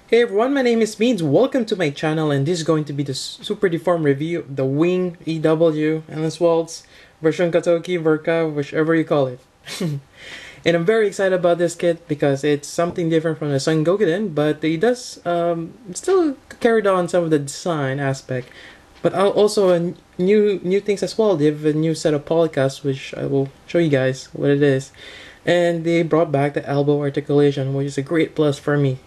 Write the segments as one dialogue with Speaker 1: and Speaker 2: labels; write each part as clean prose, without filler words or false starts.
Speaker 1: Hey everyone, my name is Meads. Welcome to my channel, and this is going to be the super deformed review of the Wing EW Endless Waltz version Katoki Verka, whichever you call it. And I'm very excited about this kit because it's something different from the Sun Gokuden, but it does still carried on some of the design aspect, but also new things as well. They have a new set of polycasts, which I will show you guys what it is, and they brought back the elbow articulation, which is a great plus for me.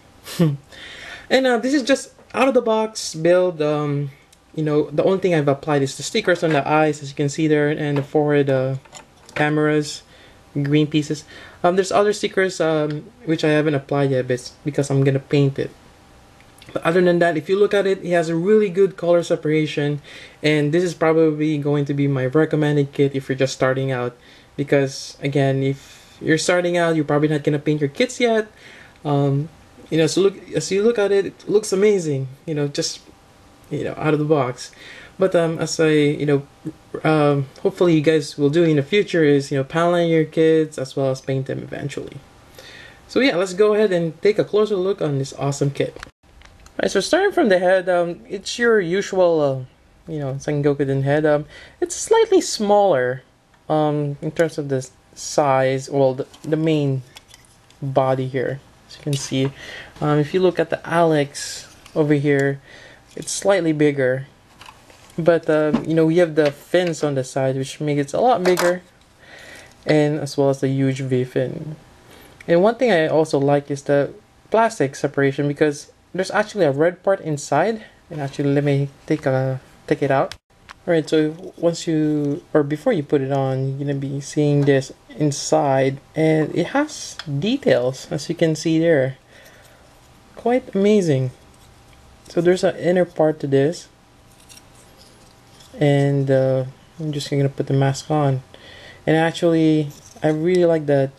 Speaker 1: And this is just out of the box build. The only thing I've applied is the stickers on the eyes, as you can see there, and the forehead cameras, green pieces. There's other stickers which I haven't applied yet, but because I'm gonna paint it. But other than that, if you look at it, it has a really good color separation, and this is probably going to be my recommended kit if you're just starting out. Because again, if you're starting out, you're probably not gonna paint your kits yet. So as you look at it, it looks amazing. Just out of the box. But as I hopefully you guys will do in the future is paneling your kits as well as paint them eventually. So yeah, let's go ahead and take a closer look on this awesome kit. Alright, so starting from the head, it's your usual Sengokuden head. It's slightly smaller in terms of the size. Well, the main body here. As you can see, if you look at the Alex over here, it's slightly bigger, but we have the fins on the side, which makes it a lot bigger, and as well as the huge V fin. And one thing I also like is the plastic separation, because there's actually a red part inside. And actually, let me take it out. Alright, so before you put it on, you're gonna be seeing this inside, and it has details, as you can see there. Quite amazing. So there's an inner part to this, and I'm just gonna put the mask on. And actually, I really like that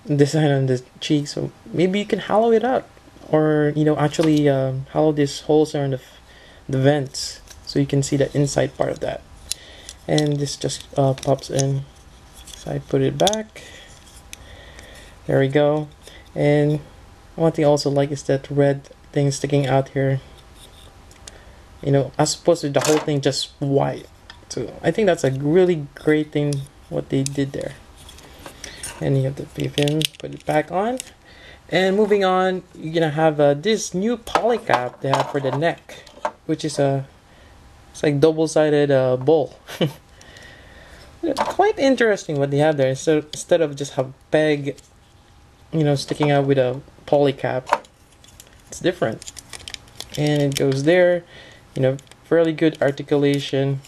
Speaker 1: design on the cheek, so maybe you can hollow it out, or actually hollow these holes around the vents, so you can see the inside part of that. And this just pops in. So I put it back. There we go. And one thing I also like is that red thing sticking out here. As opposed to the whole thing just white. So I think that's a really great thing what they did there. And you have the fin, put it back on. And moving on, you're gonna have this new poly cap they have for the neck, which is it's like double-sided bowl. Quite interesting what they have there. So instead of just a peg, sticking out with a poly cap, it's different. And it goes there. Fairly good articulation.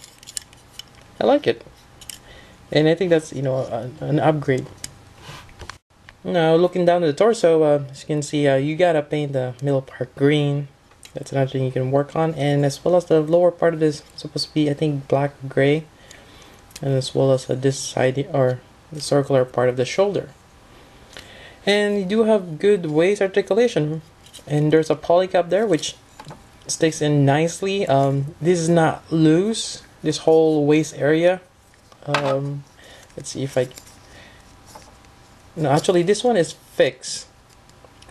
Speaker 1: I like it, and I think that's an upgrade. Now looking down to the torso, as you can see, you gotta paint the middle part green. That's another thing you can work on, and as well as the lower part of this supposed to be, I think, black gray, and as well as this side or the circular part of the shoulder. And you do have good waist articulation, and there's a poly cap there which sticks in nicely. This is not loose, this whole waist area. Let's see if I no, actually this one is fixed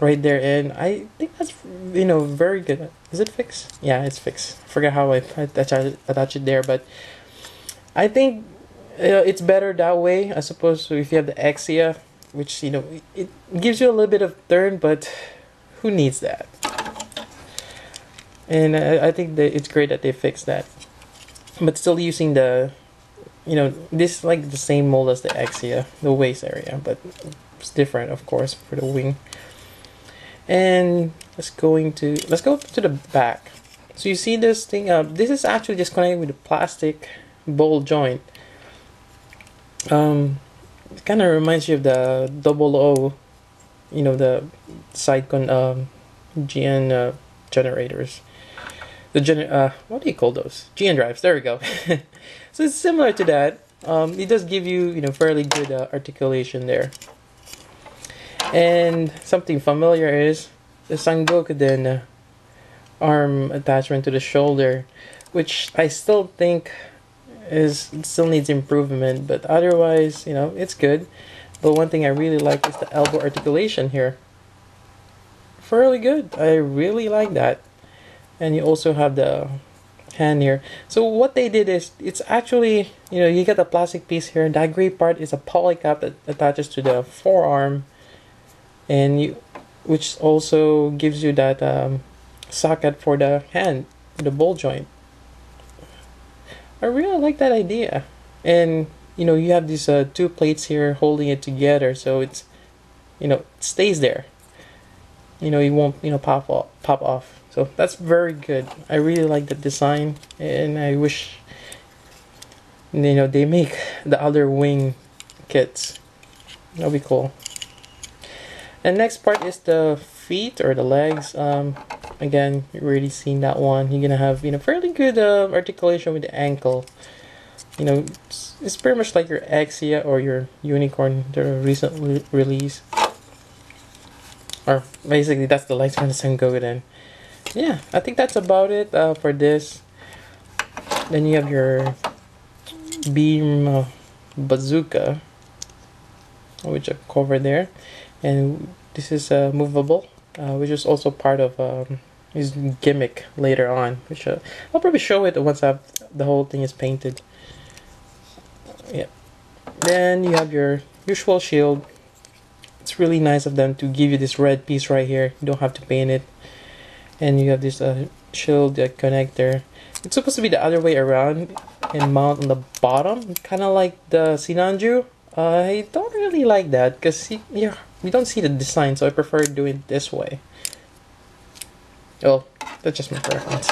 Speaker 1: right there, and I think that's very good. Is it fixed? Yeah, it's fixed. Forget how I attach it there, but I think it's better that way as opposed to if you have the Exia, which it gives you a little bit of turn, but who needs that? And I think that it's great that they fixed that, but still using the this is like the same mold as the Exia, the waist area, but it's different, of course, for the wing. And let's go to the back. So you see this thing, this is actually just connected with the plastic ball joint. It kind of reminds you of the 00, the side GN generators. What do you call those? GN drives. There we go. So it's similar to that. It does give you fairly good articulation there. And something familiar is the Sangokuden arm attachment to the shoulder, which I still think it still needs improvement, but otherwise, it's good. But one thing I really like is the elbow articulation here. fairly good. I really like that. And you also have the hand here. So what they did is, it's actually, you get a plastic piece here. That gray part is a poly cap that attaches to the forearm, and which also gives you that socket for the hand, the ball joint. I really like that idea. And you have these two plates here holding it together, so it stays there. It won't pop off. So that's very good. I really like the design, and I wish they make the other wing kits. That'll be cool. And next part is the feet or the legs. Again, you already seen that one. You're gonna have fairly good articulation with the ankle. It's pretty much like your Axia or your Unicorn, the recent release. Or basically, that's the legs from the Sengoku. Yeah, I think that's about it for this. Then you have your beam bazooka, which I covered there, and this is movable, which is also part of his gimmick later on, which I'll probably show it once the whole thing is painted. Yeah. Then you have your usual shield. It's really nice of them to give you this red piece right here. You don't have to paint it. And you have this shield connector. It's supposed to be the other way around and mount on the bottom, kind of like the Sinanju. I don't really like that because we don't see the design, so I prefer doing it this way. Well, that's just my preference.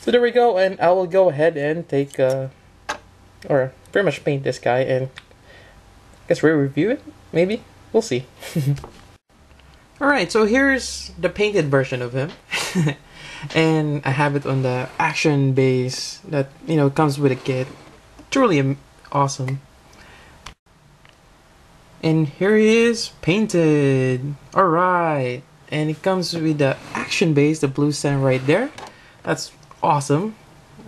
Speaker 1: So there we go, and I will go ahead and take or pretty much paint this guy, and I guess we'll review it. Maybe we'll see. Alright, so here's the painted version of him. And I have it on the action base that comes with a kit. Truly awesome. And here he is painted. Alright, and it comes with the action base, the blue sand right there. That's awesome.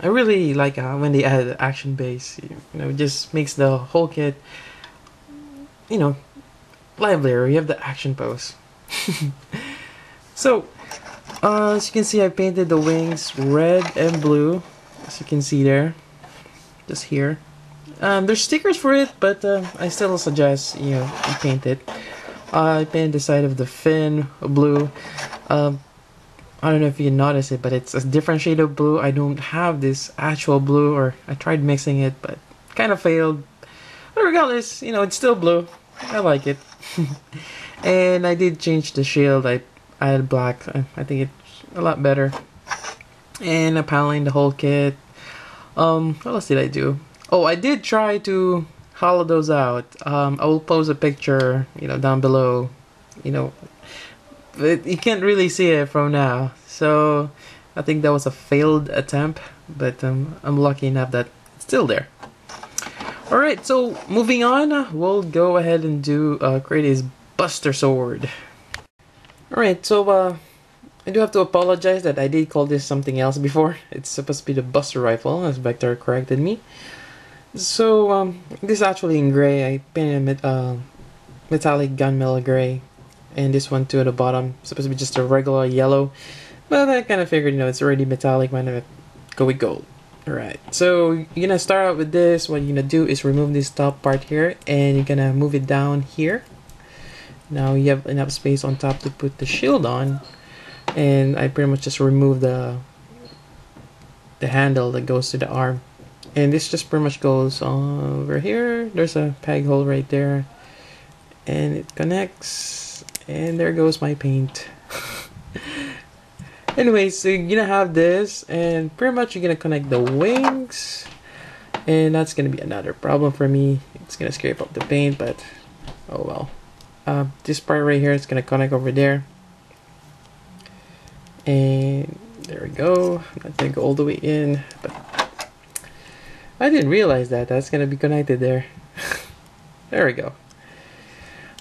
Speaker 1: I really like when they add the action base. It just makes the whole kit livelier. You have the action pose. So as you can see, I painted the wings red and blue, as you can see there, just here. There's stickers for it, but I still suggest you paint it. I painted the side of the fin blue. I don't know if you notice it, but it's a different shade of blue. I don't have this actual blue, or I tried mixing it, but kind of failed. But regardless, it's still blue. I like it. And I did change the shield. I added black. I think it's a lot better. And I'm paneling the whole kit. What else did I do? Oh, I did try to hollow those out. I will post a picture, down below. But you can't really see it from now. So I think that was a failed attempt. But I'm lucky enough that it's still there. Alright, so moving on, we'll go ahead and do create his Buster Sword. Alright, so I do have to apologize that I did call this something else before. It's supposed to be the Buster Rifle, as Vector corrected me. So this is actually in gray. I painted metallic gunmetal gray, and this one too at the bottom. It's supposed to be just a regular yellow, but I kind of figured it's already metallic. Why not go with gold? Alright, so you're gonna start out with this. What you're gonna do is remove this top part here, and you're gonna move it down here. Now you have enough space on top to put the shield on, and I pretty much just remove the handle that goes to the arm, and this just pretty much goes over here. There's a peg hole right there, and it connects, and there goes my paint. Anyway, so you're gonna have this, and pretty much you're gonna connect the wings, and that's gonna be another problem for me. It's gonna scrape up the paint, but oh well. This part right here is gonna connect over there, and there we go. I'm not gonna go all the way in, but I didn't realize that that's gonna be connected there. There we go.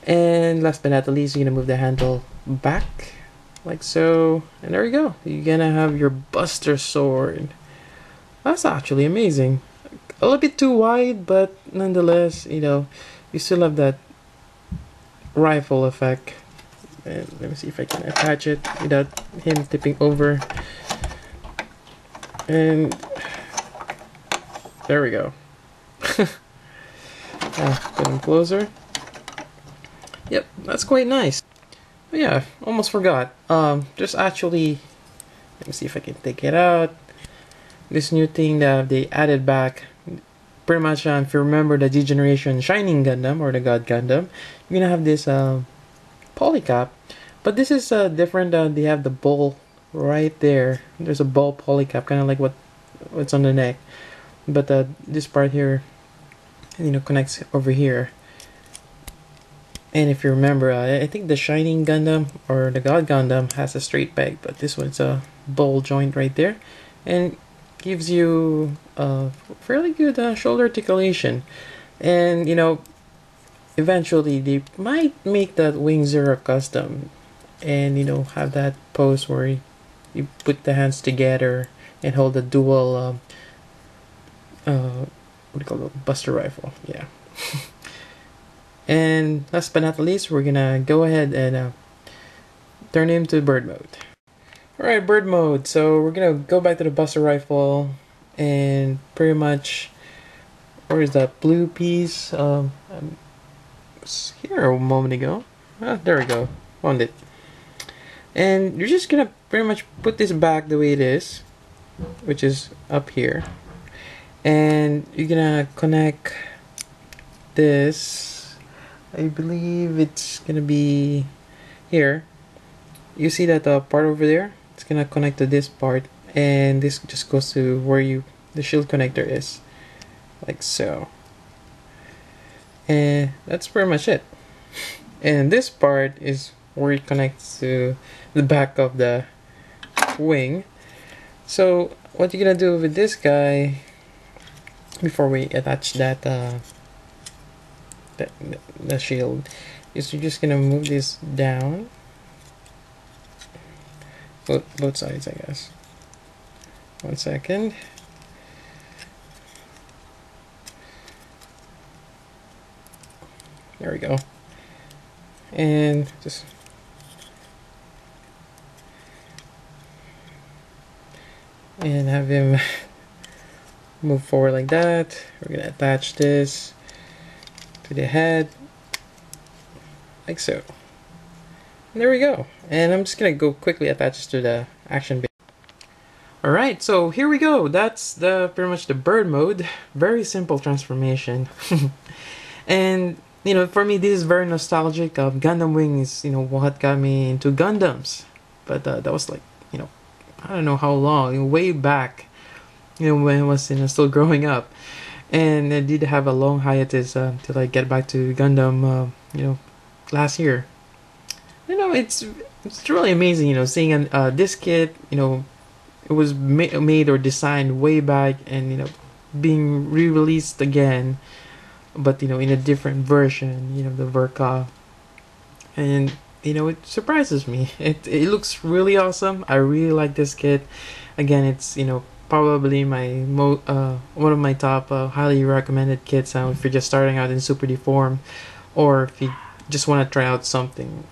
Speaker 1: And last but not the least, you're gonna move the handle back like so, and there you go. You're gonna have your Buster Sword. That's actually amazing. A little bit too wide, but nonetheless, you still have that rifle effect. And let me see if I can attach it without him tipping over. And there we go. Put him closer. Yep, that's quite nice. But yeah, almost forgot. Just actually, let me see if I can take it out. This new thing that they added back. Pretty much, if you remember the G Generation Shining Gundam or the God Gundam, you're gonna have this polycap. But this is different. They have the ball right there. There's a ball polycap, kind of like what's on the neck. But this part here, connects over here. And if you remember, I think the Shining Gundam or the God Gundam has a straight peg, but this one's a ball joint right there, and gives you a fairly good shoulder articulation. And eventually they might make that Wing Zero custom, and have that pose where you put the hands together and hold the dual what do you call it, buster rifle. Yeah. And last but not least, we're gonna go ahead and turn him to bird mode. Alright, bird mode. So we're gonna go back to the buster rifle, and pretty much, where is that blue piece? It was here a moment ago. There we go. Found it. And you're just gonna pretty much put this back the way it is, which is up here. And you're gonna connect this. I believe it's gonna be here. You see that part over there? It's gonna connect to this part, and this just goes to where the shield connector is, like so. And that's pretty much it. And this part is where it connects to the back of the wing. So what you're gonna do with this guy, before we attach that the shield, is you're just gonna move this down, both sides, I guess. One second. There we go. And just have him move forward like that. We're gonna attach this to the head, like so. And there we go. And I'm just gonna go quickly attach this to the action bit. Alright, so here we go. That's pretty much the bird mode. Very simple transformation. And for me, this is very nostalgic. Gundam Wing is what got me into Gundams. But that was like I don't know how long, way back, when I was still growing up. And I did have a long hiatus till I get back to Gundam, last year. It's really amazing, seeing this kit, it was made or designed way back, and being re-released again, but in a different version, the Verka. And it surprises me. It looks really awesome. I really like this kit. Again, it's probably my one of my top highly recommended kits if you're just starting out in Super Deform, or if you just want to try out something.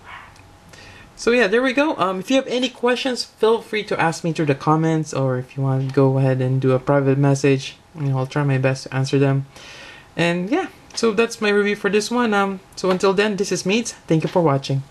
Speaker 1: So yeah, there we go. If you have any questions, feel free to ask me through the comments, or if you want to go ahead and do a private message, I'll try my best to answer them. And yeah, so that's my review for this one. So until then, this is Meads. Thank you for watching.